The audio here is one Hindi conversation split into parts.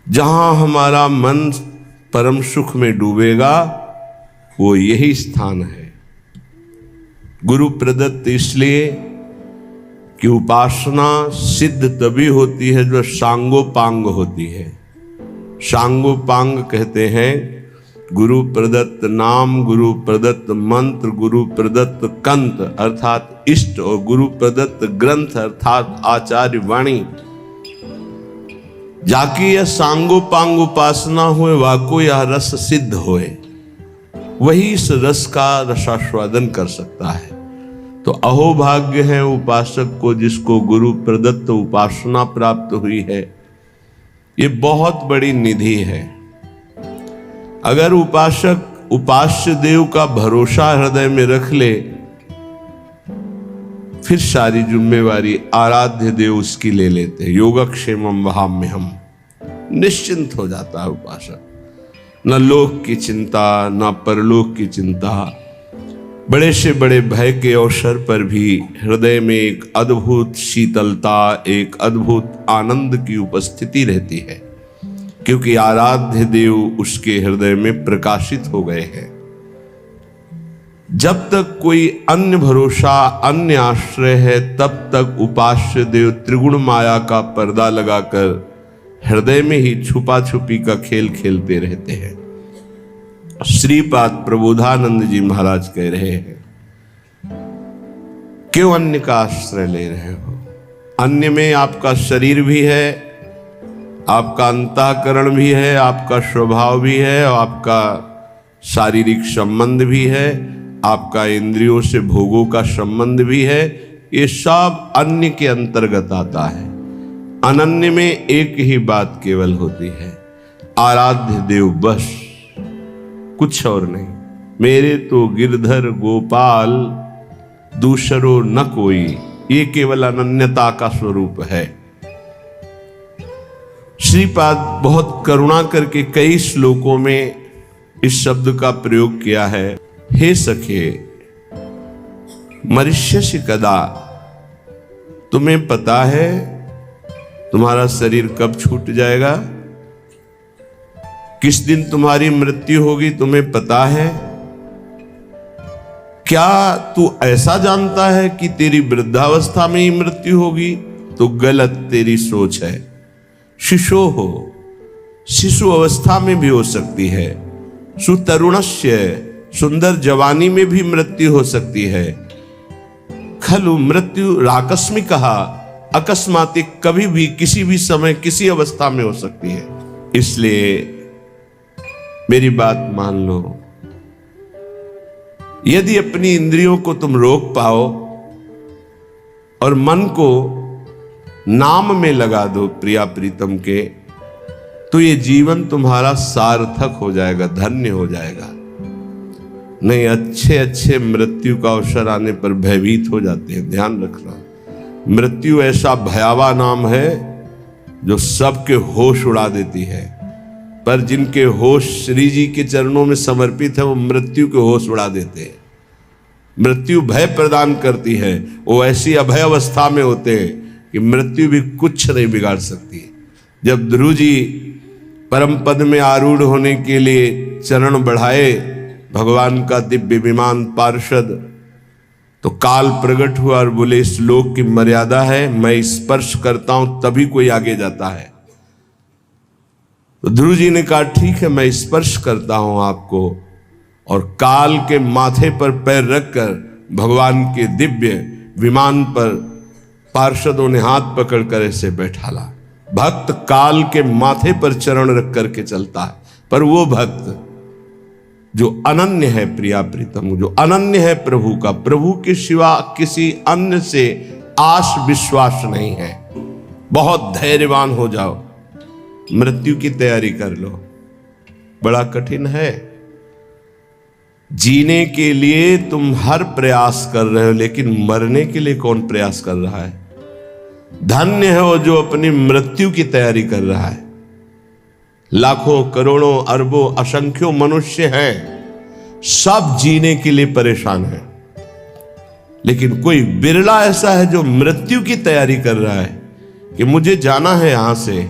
जहां हमारा मन परम सुख में डूबेगा वो यही स्थान है। गुरु प्रदत्त इसलिए कि उपासना सिद्ध तभी होती है जो सांगोपांग होती है। सांगोपांग कहते हैं गुरु प्रदत्त नाम, गुरु प्रदत्त मंत्र, गुरु प्रदत्त कंत अर्थात इष्ट और गुरु प्रदत्त ग्रंथ अर्थात आचार्य वाणी। जाके यह सांगोपांग उपासना हुए वाको यह रस सिद्ध होए, वही इस रस का रसास्वादन कर सकता है। तो अहोभाग्य है उपासक को जिसको गुरु प्रदत्त उपासना प्राप्त हुई है। ये बहुत बड़ी निधि है। अगर उपासक उपास्य देव का भरोसा हृदय में रख ले, फिर सारी जिम्मेवारी आराध्य देव उसकी ले लेते। योगक्षेमम वहाम्यहम्, निश्चिंत हो जाता है उपासक। न लोक की चिंता न परलोक की चिंता। बड़े से बड़े भय के अवसर पर भी हृदय में एक अद्भुत शीतलता, एक अद्भुत आनंद की उपस्थिति रहती है, क्योंकि आराध्य देव उसके हृदय में प्रकाशित हो गए हैं। जब तक कोई अन्य भरोसा, अन्य आश्रय है, तब तक उपास्य देव त्रिगुण माया का पर्दा लगाकर हृदय में ही छुपा छुपी का खेल खेलते रहते हैं। श्रीपाद प्रबोधानंद जी महाराज कह रहे हैं, क्यों अन्य का आश्रय ले रहे हो? अन्य में आपका शरीर भी है, आपका अंतःकरण भी है, आपका स्वभाव भी है, और आपका शारीरिक संबंध भी है, आपका इंद्रियों से भोगों का संबंध भी है। ये सब अन्य के अंतर्गत आता है। अनन्य में एक ही बात केवल होती है, आराध्य देव बस, कुछ और नहीं। मेरे तो गिरधर गोपाल दूसरो न कोई, ये केवल अनन्यता का स्वरूप है। श्रीपाद बहुत करुणा करके कई श्लोकों में इस शब्द का प्रयोग किया है। हे सखे मरिष्यसि कदा, तुम्हें पता है तुम्हारा शरीर कब छूट जाएगा? किस दिन तुम्हारी मृत्यु होगी तुम्हें पता है? क्या तू ऐसा जानता है कि तेरी वृद्धावस्था में ही मृत्यु होगी? तो गलत तेरी सोच है। शिशो हो, शिशु अवस्था में भी हो सकती है। सुतरुणस्य, सुंदर जवानी में भी मृत्यु हो सकती है। खलु मृत्यु राकस्मिक कहा, अकस्मातिक, कभी भी किसी भी समय किसी अवस्था में हो सकती है। इसलिए मेरी बात मान लो, यदि अपनी इंद्रियों को तुम रोक पाओ और मन को नाम में लगा दो प्रिया प्रीतम के, तो ये जीवन तुम्हारा सार्थक हो जाएगा, धन्य हो जाएगा। नहीं अच्छे अच्छे मृत्यु का अवसर आने पर भयभीत हो जाते हैं। ध्यान रखना, मृत्यु ऐसा भयावह नाम है जो सबके होश उड़ा देती है, पर जिनके होश श्री जी के चरणों में समर्पित है वो मृत्यु के होश उड़ा देते हैं। मृत्यु भय प्रदान करती है। वो ऐसी अभय अवस्था में होते हैं कि मृत्यु भी कुछ नहीं बिगाड़ सकती। जब ध्रुव जी परम पद में आरूढ़ होने के लिए चरण बढ़ाए भगवान का दिव्य विमान पार्षद, तो काल प्रकट हुआ और बोले इस लोक की मर्यादा है, मैं स्पर्श करता हूं तभी कोई आगे जाता है। तो ध्रुव जी ने कहा ठीक है मैं स्पर्श करता हूं आपको, और काल के माथे पर पैर रखकर भगवान के दिव्य विमान पर पार्षदों ने हाथ पकड़कर ऐसे बैठाला। भक्त काल के माथे पर चरण रख करके चलता है, पर वो भक्त जो अनन्य है प्रिया प्रीतम, जो अनन्य है प्रभु का, प्रभु के सिवा किसी अन्य से आश विश्वास नहीं है। बहुत धैर्यवान हो जाओ, मृत्यु की तैयारी कर लो। बड़ा कठिन है। जीने के लिए तुम हर प्रयास कर रहे हो, लेकिन मरने के लिए कौन प्रयास कर रहा है? धन्य है वो जो अपनी मृत्यु की तैयारी कर रहा है। लाखों करोड़ों अरबों असंख्यों मनुष्य हैं, सब जीने के लिए परेशान हैं, लेकिन कोई बिरला ऐसा है जो मृत्यु की तैयारी कर रहा है कि मुझे जाना है यहां से,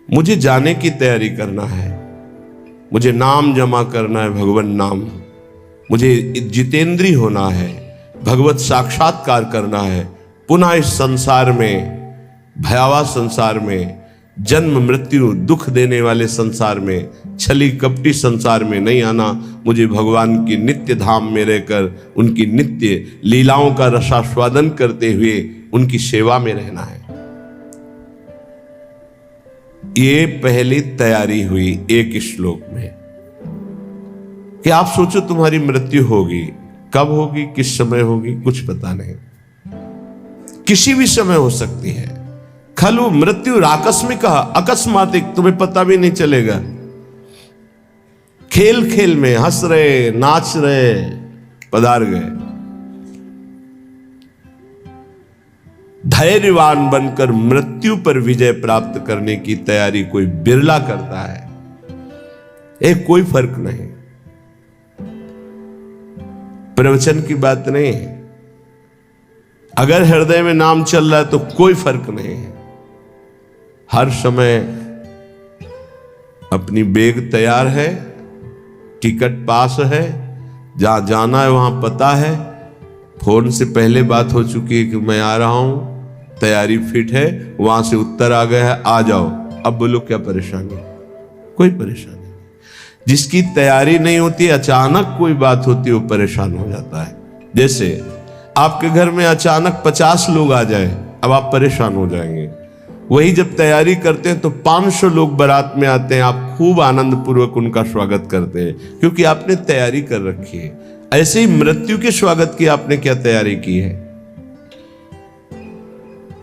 मुझे जाने की तैयारी करना है, मुझे नाम जमा करना है, भगवान नाम, मुझे जितेंद्री होना है, भगवत साक्षात्कार करना है, पुनः इस संसार में, भयावह संसार में, जन्म मृत्यु दुख देने वाले संसार में, छली कपटी संसार में नहीं आना। मुझे भगवान की नित्य धाम में रहकर उनकी नित्य लीलाओं का रसास्वादन करते हुए उनकी सेवा में रहना है। ये पहली तैयारी हुई एक श्लोक में कि आप सोचो तुम्हारी मृत्यु होगी, कब होगी, किस समय होगी, कुछ पता नहीं, किसी भी समय हो सकती है। खलु मृत्यु आकस्मिक, अकस्मातिक, तुम्हें पता भी नहीं चलेगा। खेल खेल में हंस रहे, नाच रहे, पधार गए। धैर्यवान बनकर मृत्यु पर विजय प्राप्त करने की तैयारी कोई बिरला करता है, एक कोई फर्क नहीं। प्रवचन की बात नहीं है, अगर हृदय में नाम चल रहा है तो कोई फर्क नहीं है। हर समय अपनी बैग तैयार है, टिकट पास है, जहां जाना है वहां पता है, फोन से पहले बात हो चुकी है कि मैं आ रहा हूं, तैयारी फिट है, वहां से उत्तर आ गया है, आ जाओ। अब बोलो क्या परेशानी? कोई परेशानी नहीं। जिसकी तैयारी नहीं होती, अचानक कोई बात होती है, वो परेशान हो जाता है। जैसे आपके घर में अचानक 50 लोग आ जाए, अब आप परेशान हो जाएंगे। वही जब तैयारी करते हैं तो 500 लोग बारात में आते हैं, आप खूब आनंद पूर्वक उनका स्वागत करते हैं, क्योंकि आपने तैयारी कर रखी है। ऐसे ही मृत्यु के स्वागत की आपने क्या तैयारी की है?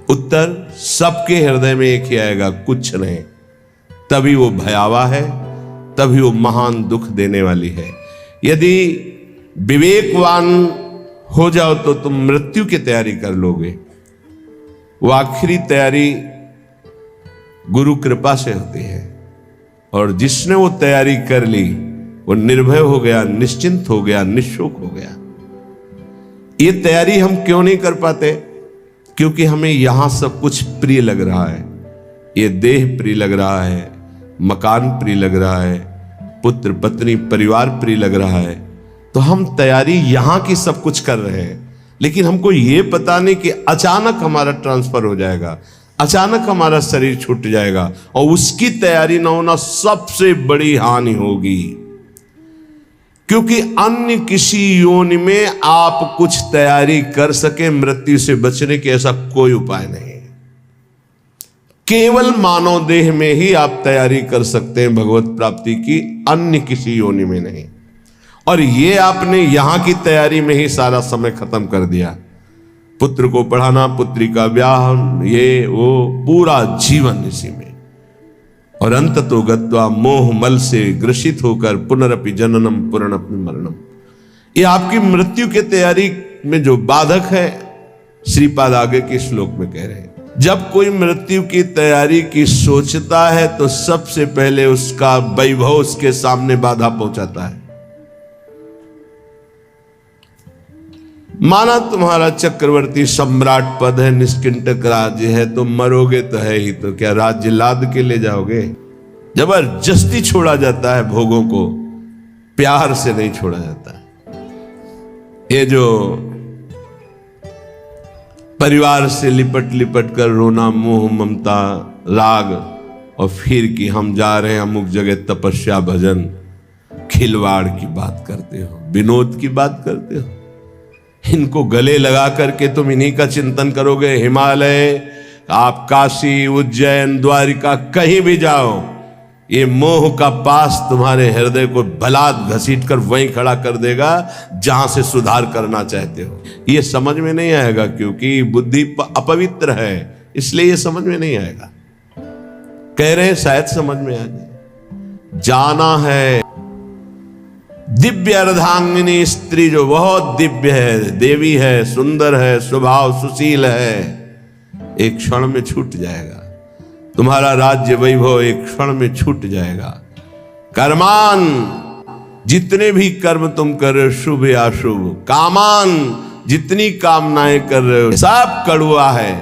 उत्तर सबके हृदय में एक ही आएगा, कुछ नहीं। तभी वो भयावह है, तभी वो महान दुख देने वाली है। यदि विवेकवान हो जाओ तो तुम मृत्यु की तैयारी कर लोगे। वो आखिरी तैयारी गुरु कृपा से होती है, और जिसने वो तैयारी कर ली वो निर्भय हो गया, निश्चिंत हो गया, निशोक हो गया। ये तैयारी हम क्यों नहीं कर पाते? क्योंकि हमें यहां सब कुछ प्रिय लग रहा है। ये देह प्रिय लग रहा है, मकान प्रिय लग रहा है, पुत्र पत्नी परिवार प्रिय लग रहा है, तो हम तैयारी यहां की सब कुछ कर रहे हैं। लेकिन हमको ये पता नहीं कि अचानक हमारा ट्रांसफर हो जाएगा, अचानक हमारा शरीर छूट जाएगा, और उसकी तैयारी न होना सबसे बड़ी हानि होगी। क्योंकि अन्य किसी योनि में आप कुछ तैयारी कर सके मृत्यु से बचने की, ऐसा कोई उपाय नहीं है। केवल मानव देह में ही आप तैयारी कर सकते हैं भगवत प्राप्ति की, अन्य किसी योनि में नहीं। और ये आपने यहां की तैयारी में ही सारा समय खत्म कर दिया। पुत्र को पढ़ाना, पुत्री का ब्याह, ये वो, पूरा जीवन इसी में। और अंत तो गत्वा मोह मल से ग्रसित होकर पुनरपि जननम पुनरपि मरणम। ये आपकी मृत्यु के तैयारी में जो बाधक है, श्रीपाद आगे के श्लोक में कह रहे हैं। जब कोई मृत्यु की तैयारी की सोचता है तो सबसे पहले उसका वैभव उसके सामने बाधा पहुंचाता है। माना तुम्हारा चक्रवर्ती सम्राट पद है, निष्किंटक राज्य है, तो मरोगे तो है ही, तो क्या राज्य लाद के ले जाओगे? जबरदस्ती छोड़ा जाता है भोगों को, प्यार से नहीं छोड़ा जाता। ये जो परिवार से लिपट लिपट कर रोना, मोह ममता राग, और फिर कि हम जा रहे हैं अमुक जगह तपस्या भजन, खिलवाड़ की बात करते हो, विनोद की बात करते हो। इनको गले लगा करके तुम इन्हीं का चिंतन करोगे। हिमालय, आप काशी, उज्जैन, द्वारिका, कहीं भी जाओ, ये मोह का पास तुम्हारे हृदय को बलात् घसीट कर वहीं खड़ा कर देगा जहां से सुधार करना चाहते हो। ये समझ में नहीं आएगा, क्योंकि बुद्धि अपवित्र है, इसलिए ये समझ में नहीं आएगा। कह रहे हैं शायद समझ में आ जाए। जाना है दिव्य अर्धांगिनी स्त्री जो बहुत दिव्य है, देवी है, सुंदर है, स्वभाव सुशील है, एक क्षण में छूट जाएगा। तुम्हारा राज्य वैभव एक क्षण में छूट जाएगा। कर्मान, जितने भी कर्म तुम कर रहे हो, शुभ या अशुभ, कामान, जितनी कामनाएं कर रहे हो, सब कड़वा है,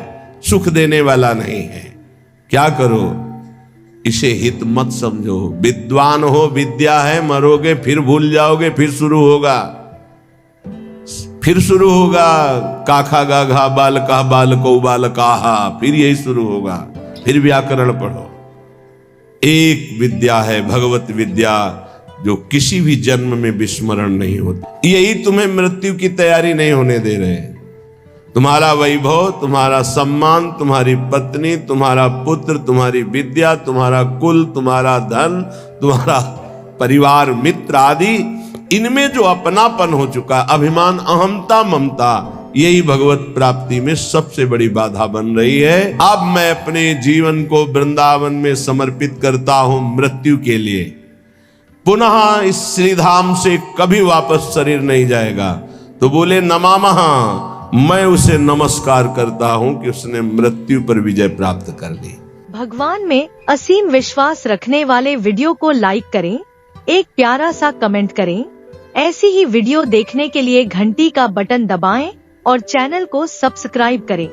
सुख देने वाला नहीं है। क्या करो? इसे हित मत समझो। विद्वान हो, विद्या है, मरोगे फिर भूल जाओगे, फिर शुरू होगा, काखा गाघा बालका बालको बालकाहा, फिर यही शुरू होगा, फिर व्याकरण पढ़ो। एक विद्या है भगवत विद्या, जो किसी भी जन्म में विस्मरण नहीं होती। यही तुम्हें मृत्यु की तैयारी नहीं होने दे रहे। तुम्हारा वैभव, तुम्हारा सम्मान, तुम्हारी पत्नी, तुम्हारा पुत्र, तुम्हारी विद्या, तुम्हारा कुल, तुम्हारा धन, तुम्हारा परिवार, मित्र आदि, इनमें जो अपनापन हो चुका, अभिमान, अहमता, ममता, यही भगवत प्राप्ति में सबसे बड़ी बाधा बन रही है। अब मैं अपने जीवन को वृंदावन में समर्पित करता हूं मृत्यु के लिए। पुनः इस श्रीधाम से कभी वापस शरीर नहीं जाएगा। तो बोले नमामः, मैं उसे नमस्कार करता हूं कि उसने मृत्यु पर विजय प्राप्त कर ली। भगवान में असीम विश्वास रखने वाले वीडियो को लाइक करें, एक प्यारा सा कमेंट करें। ऐसी ही वीडियो देखने के लिए घंटी का बटन दबाएं और चैनल को सब्सक्राइब करें।